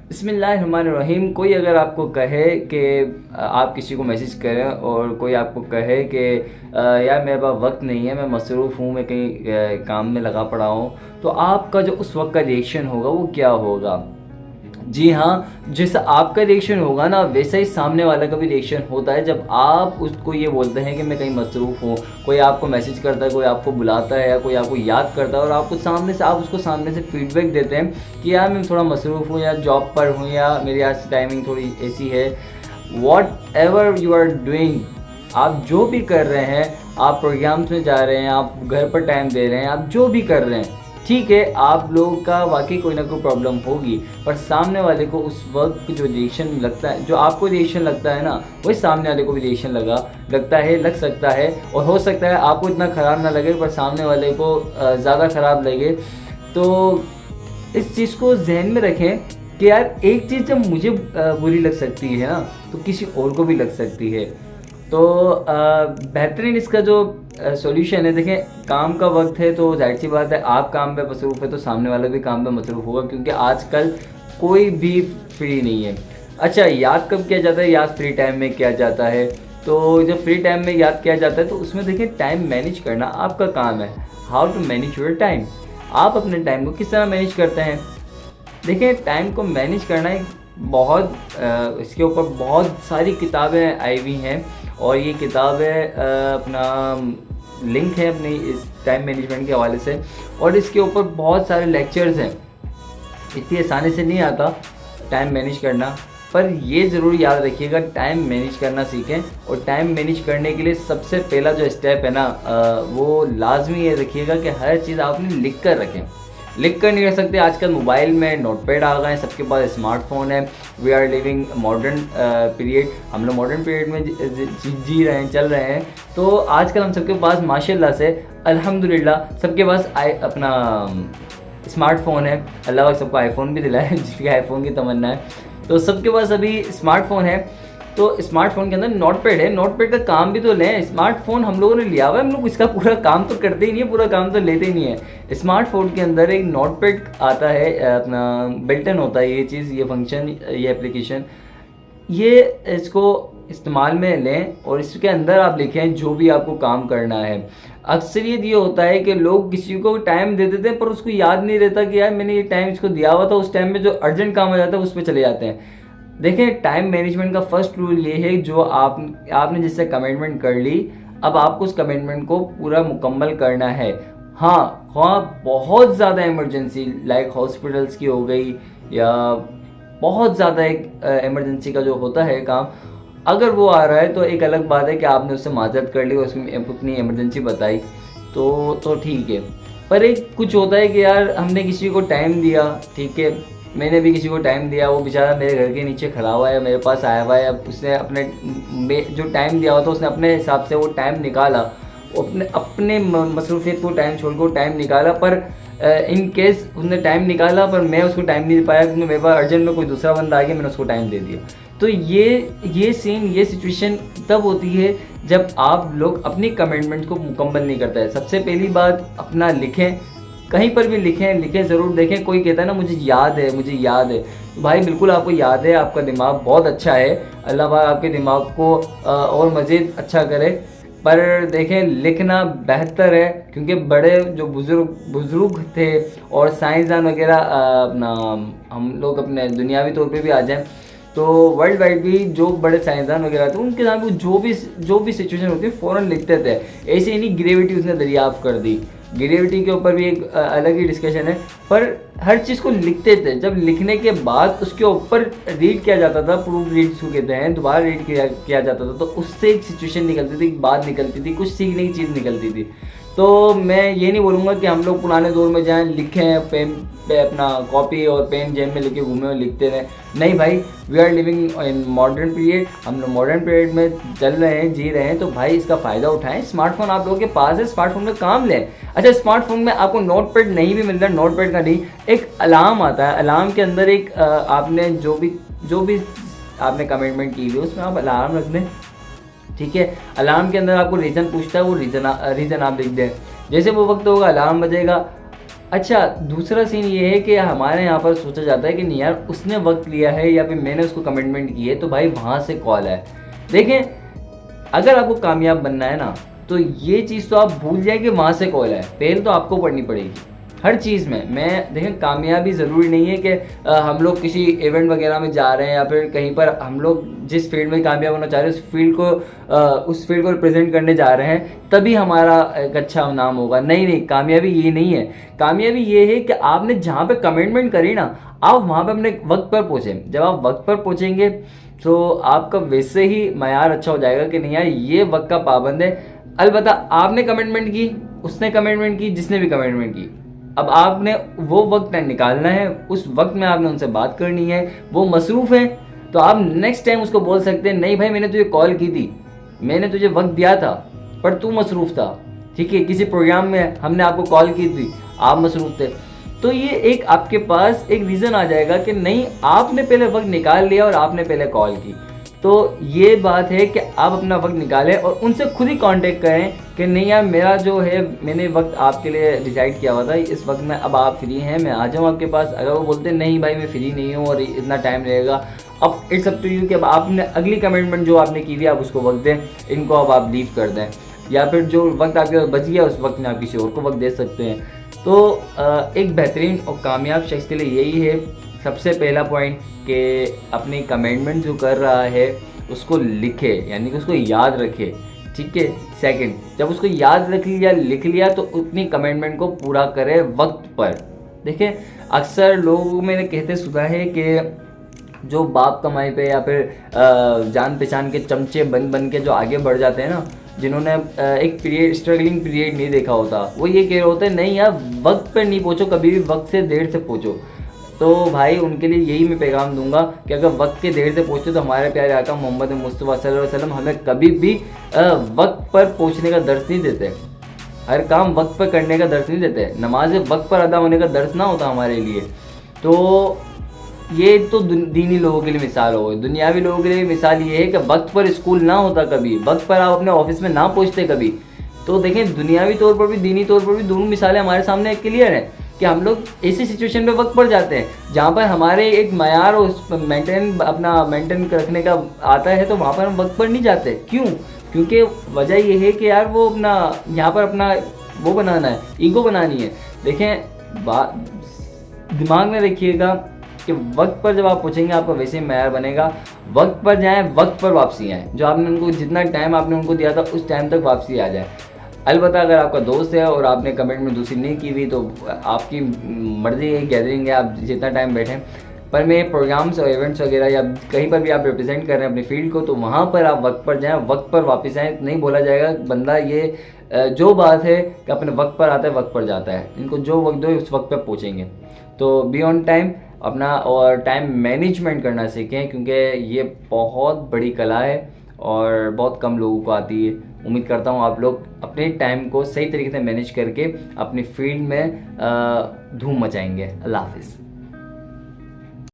बिस्मिल्लाहिर्रहमानिर्रहीम। कोई अगर आपको कहे कि आप किसी को मैसेज करें और कोई आपको कहे कि यार मेरे पास वक्त नहीं है, मैं मसरूफ़ हूँ, मैं कहीं काम में लगा पड़ा हूँ, तो आपका जो उस वक्त का रिएक्शन होगा वो क्या होगा? जी हाँ, जैसा आपका रिएक्शन होगा ना वैसा ही सामने वाले का भी रिएक्शन होता है जब आप उसको ये बोलते हैं कि मैं कहीं मसरूफ़ हूँ। कोई आपको मैसेज करता है, कोई आपको बुलाता है या कोई आपको याद करता है और आप उसको सामने से फीडबैक देते हैं कि यार मैं थोड़ा मसरूफ़ हूँ या जॉब पर हूँ या मेरी आज टाइमिंग थोड़ी ऐसी है। Whatever you are doing, आप जो भी कर रहे हैं, आप प्रोग्राम्स में जा रहे हैं, आप घर पर टाइम दे रहे हैं, आप जो भी कर रहे हैं, ठीक है, आप लोगों का वाकई कोई ना कोई प्रॉब्लम होगी, पर सामने वाले को उस वक्त जो रिएक्शन लगता है, जो आपको रिएक्शन लगता है ना, वही सामने वाले को भी रिएक्शन लग सकता है। और हो सकता है आपको इतना ख़राब ना लगे पर सामने वाले को ज़्यादा ख़राब लगे। तो इस चीज़ को जहन में रखें कि यार एक चीज़ जब मुझे बुरी लग सकती है ना, तो किसी और को भी लग सकती है। तो बेहतरीन इसका जो सॉल्यूशन है, देखें, काम का वक्त है तो जाहिर सी बात है आप काम पे मसरूफ़ है तो सामने वाला भी काम पे मसरूफ़ होगा, क्योंकि आजकल कोई भी फ्री नहीं है। अच्छा, याद कब किया जाता है? याद फ्री टाइम में किया जाता है। तो जब फ्री टाइम में याद किया जाता है तो उसमें देखिए टाइम मैनेज करना आपका काम है। How to manage your time, आप अपने टाइम को किस तरह मैनेज करते हैं? देखिए, टाइम को मैनेज करना एक बहुत इसके ऊपर बहुत सारी किताबें आई हुई हैं और ये किताबें अपना लिंक है अपनी इस टाइम मैनेजमेंट के हवाले से, और इसके ऊपर बहुत सारे लेक्चर्स हैं। इतनी आसानी से नहीं आता टाइम मैनेज करना, पर ये ज़रूर याद रखिएगा, टाइम मैनेज करना सीखें। और टाइम मैनेज करने के लिए सबसे पहला जो स्टेप है ना, वो लाजमी ये रखिएगा कि हर चीज़ आपने लिख कर रखें। लिख कर नहीं रख सकते, आजकल मोबाइल में नोटपैड आ गए हैं, सबके पास स्मार्टफोन है। We are living modern period, हम लोग मॉडर्न पीरियड में जी रहे हैं, चल रहे हैं। तो आजकल हम सबके पास माशाल्लाह से अल्हम्दुलिल्लाह सबके पास अपना स्मार्टफ़ोन है। अल्लाह पाक सबको आईफ़ोन भी दिलाए जिसके आईफ़ोन की तमन्ना है। तो सबके पास अभी स्मार्टफ़ोन है, तो स्मार्टफ़ोन के अंदर नोटपैड है। नोटपैड का काम भी तो लें, स्मार्टफ़ोन हम लोगों ने लिया हुआ है, हम लोग इसका पूरा काम तो करते ही नहीं है, पूरा काम तो लेते ही नहीं है। स्मार्टफ़ोन के अंदर एक नोटपैड आता है, अपना बिल्ट-इन होता है ये चीज़, ये फंक्शन, ये एप्लीकेशन। ये इसको इस्तेमाल में लें और इसके अंदर आप लिखें जो भी आपको काम करना है। अक्सरियत ये होता है कि लोग किसी को टाइम दे देते हैं पर उसको याद नहीं रहता कि यार मैंने ये टाइम इसको दिया हुआ था, उस टाइम में जो अर्जेंट काम हो जाता है उस पर चले जाते हैं। देखें, टाइम मैनेजमेंट का फर्स्ट रूल ये है, जो आपने जिससे कमिटमेंट कर ली, अब आपको उस कमिटमेंट को पूरा मुकम्मल करना है। हाँ, बहुत ज़्यादा इमरजेंसी लाइक हॉस्पिटल्स की हो गई या बहुत ज़्यादा एक इमरजेंसी का जो होता है काम, अगर वो आ रहा है तो एक अलग बात है कि आपने उससे माज़रत कर ली और उसमें अपनी इमरजेंसी बताई तो ठीक है। पर एक कुछ होता है कि यार हमने किसी को टाइम दिया, ठीक है, मैंने भी किसी को टाइम दिया, वो बेचारा मेरे घर के नीचे खड़ा हुआ है, मेरे पास आया हुआ है, अब उसने अपने जो टाइम दिया हुआ था उसने अपने हिसाब से वो टाइम निकाला, वो अपने मसरूफियत को टाइम छोड़ के टाइम निकाला, पर इन केस उसने टाइम निकाला पर मैं उसको टाइम नहीं दे पाया क्योंकि मेरे पास अर्जेंट में कोई दूसरा बंदा आ गया, मैंने उसको टाइम दे दिया। तो ये सीन, ये सिचुएशन तब होती है जब आप लोग अपनी कमिटमेंट को मुकम्मल नहीं करते हैं। सबसे पहली बात, अपना लिखें, कहीं पर भी लिखें ज़रूर। देखें, कोई कहता है ना मुझे याद है, तो भाई बिल्कुल आपको याद है, आपका दिमाग बहुत अच्छा है, अल्लाह पाक आपके दिमाग को और मज़ीद अच्छा करे। पर देखें, लिखना बेहतर है, क्योंकि बड़े जो बुज़ुर्ग थे और साइंसदान वगैरह, अपना हम लोग अपने दुनियावी तौर पे भी आ जाएं तो वर्ल्ड वाइड भी जो बड़े साइंसदान वगैरह थे उनके साथ जो भी सिचुएशन होती है फ़ौरन लिखते थे। ऐसे ही नहीं ग्रेविटी उसने दरियाफ़्त कर दी, ग्रेविटी के ऊपर भी एक अलग ही डिस्कशन है, पर हर चीज़ को लिखते थे। जब लिखने के बाद उसके ऊपर रीड किया जाता था, प्रूफ रीड जिसको कहते हैं, दोबारा रीड किया जाता था, तो उससे एक सिचुएशन निकलती थी, एक बात निकलती थी, कुछ सीखने की चीज़ निकलती थी। तो मैं ये नहीं बोलूँगा कि हम लोग पुराने दौर में जाएं, लिखें, पेन पे अपना कॉपी और पेन जेब में लेके घूमें और लिखते रहें। नहीं भाई, we are living in modern period, हम लोग मॉडर्न पीरियड में चल रहे हैं, जी रहे हैं, तो भाई इसका फ़ायदा उठाएं। स्मार्टफोन आप लोगों के पास है, स्मार्टफोन में काम लें। अच्छा, स्मार्टफोन में आपको नोटपैड नहीं भी मिल रहा, नोटपैड का नहीं, एक अलार्म आता है, अलार्म के अंदर एक आपने जो भी आपने कमिटमेंट की हुई है उसमें आप अलार्म रख दें, ठीक है। अलार्म के अंदर आपको रीज़न पूछता है, वो रीज़न आप लिख दें। जैसे वो वक्त होगा अलार्म बजेगा, अच्छा, दूसरा सीन ये है कि हमारे यहाँ पर सोचा जाता है कि नहीं यार उसने वक्त लिया है या फिर मैंने उसको कमिटमेंट की है तो भाई वहाँ से कॉल है। देखें, अगर आपको कामयाब बनना है ना तो ये चीज़ तो आप भूल जाए कि वहाँ से कॉल है, पहले तो आपको पढ़नी पड़ेगी हर चीज़ में। मैं देखें, कामयाबी ज़रूरी नहीं है कि हम लोग किसी इवेंट वगैरह में जा रहे हैं या फिर कहीं पर हम लोग जिस फील्ड में कामयाब होना चाह रहे हैं उस फील्ड को रिप्रेजेंट करने जा रहे हैं तभी हमारा एक अच्छा नाम होगा। नहीं नहीं, कामयाबी ये नहीं है। कामयाबी ये है कि आपने जहाँ पे कमिटमेंट करी ना, आप वहाँ पे अपने वक्त पर पहुँचें। जब आप वक्त पर पहुँचेंगे तो आपका वैसे ही मयार अच्छा हो जाएगा कि नहीं यार ये वक्त का पाबंद है। अलबत्ता आपने कमिटमेंट की, उसने कमिटमेंट की, जिसने भी कमिटमेंट की, अब आपने वो वक्त निकालना है, उस वक्त में आपने उनसे बात करनी है। वो मसरूफ़ है तो आप नेक्स्ट टाइम उसको बोल सकते हैं, नहीं भाई मैंने तुझे कॉल की थी, मैंने तुझे वक्त दिया था पर तू मसरूफ़ था, ठीक है, किसी प्रोग्राम में हमने आपको कॉल की थी, आप मसरूफ़ थे। तो ये एक आपके पास एक रीज़न आ जाएगा कि नहीं आपने पहले वक्त निकाल लिया और आपने पहले कॉल की। तो ये बात है कि आप अपना वक्त निकालें और उनसे खुद ही कांटेक्ट करें कि नहीं यार मेरा जो है मैंने वक्त आपके लिए डिसाइड किया हुआ था, इस वक्त में अब आप फ्री हैं, मैं आ जाऊँ आपके पास। अगर वो बोलते नहीं भाई मैं फ्री नहीं हूँ और इतना टाइम लगेगा, अब इट्स अप टू यू कि अब आपने अगली कमिटमेंट जो आपने की थी आप उसको वक्त दें, इनको अब आप लीव कर दें, या फिर जो वक्त आपके पास बच गया उस वक्त में आप किसी और को वक्त दे सकते हैं। तो एक बेहतरीन और कामयाब शख्स के लिए यही है सबसे पहला पॉइंट कि अपनी कमिटमेंट जो कर रहा है उसको लिखे, यानी कि उसको याद रखे, ठीक है। सेकंड, जब उसको याद रख लिया, लिख लिया, तो उतनी कमिटमेंट को पूरा करे वक्त पर। देखें, अक्सर लोग मैंने कहते सुना है कि जो बाप कमाई पे या फिर जान पहचान के चमचे बन बन के जो आगे बढ़ जाते हैं ना, जिन्होंने एक पीरियड स्ट्रगलिंग पीरियड नहीं देखा होता, वो ये कह रहे होते हैं नहीं यार वक्त पर नहीं पहुँचो, कभी भी वक्त से देर से पहुँचो। तो भाई उनके लिए यही मैं पैगाम दूंगा कि अगर वक्त के देर से पहुँचे तो हमारे प्यारे आका मोहम्मद मुस्तफ़ा सल्लल्लाहु अलैहि वसल्लम हमें कभी भी वक्त पर पहुँचने का दर्स नहीं देते, हर काम वक्त पर करने का दर्स नहीं देते, नमाज वक्त पर अदा होने का दर्स ना होता हमारे लिए। तो ये तो दीनी लोगों के लिए मिसाल हो गई। दुनियावी लोगों के लिए मिसाल ये है कि वक्त पर स्कूल ना होता कभी, वक्त पर आप अपने ऑफिस में ना पहुँचते कभी। तो देखें, दुनियावी तौर पर भी दीनी तौर पर भी दोनों मिसालें हमारे सामने क्लियर हैं कि हम लोग ऐसी सिचुएशन पे वक्त पर जाते हैं जहाँ पर हमारे एक मयार उस मेंटेन रखने का आता है, तो वहाँ पर हम वक्त पर नहीं जाते। क्यों? क्योंकि वजह ये है कि यार वो अपना यहाँ पर अपना वो बनाना है, ईगो बनानी है। देखें, दिमाग में रखिएगा कि वक्त पर जब आप पूछेंगे आपका वैसे ही मयार बनेगा। वक्त पर जाएँ, वक्त पर वापसी आएँ, जो आपने उनको जितना टाइम आपने उनको दिया था उस टाइम तक वापसी आ जाए। अलबत्ता अगर आपका दोस्त है और आपने कमिटमेंट दूसरी नहीं की हुई तो आपकी मर्ज़ी है, गैदरिंग है, आप जितना टाइम बैठें। पर मैं प्रोग्राम्स और इवेंट्स वगैरह या कहीं पर भी आप रिप्रेजेंट कर रहे हैं अपनी फील्ड को, तो वहाँ पर आप वक्त पर जाएं, वक्त पर वापस आएँ। नहीं बोला जाएगा बंदा ये जो बात है कि अपने वक्त पर आता है वक्त पर जाता है, इनको जो वक्त दो उस वक्त पर पहुँचेंगे। तो बी ऑन टाइम अपना और टाइम मैनेजमेंट करना सीखें, क्योंकि ये बहुत बड़ी कला है और बहुत कम लोगों को आती है। उम्मीद करता हूँ आप लोग अपने टाइम को सही तरीके से मैनेज करके अपनी फील्ड में धूम मचाएंगे। अल्लाह हाफिज़।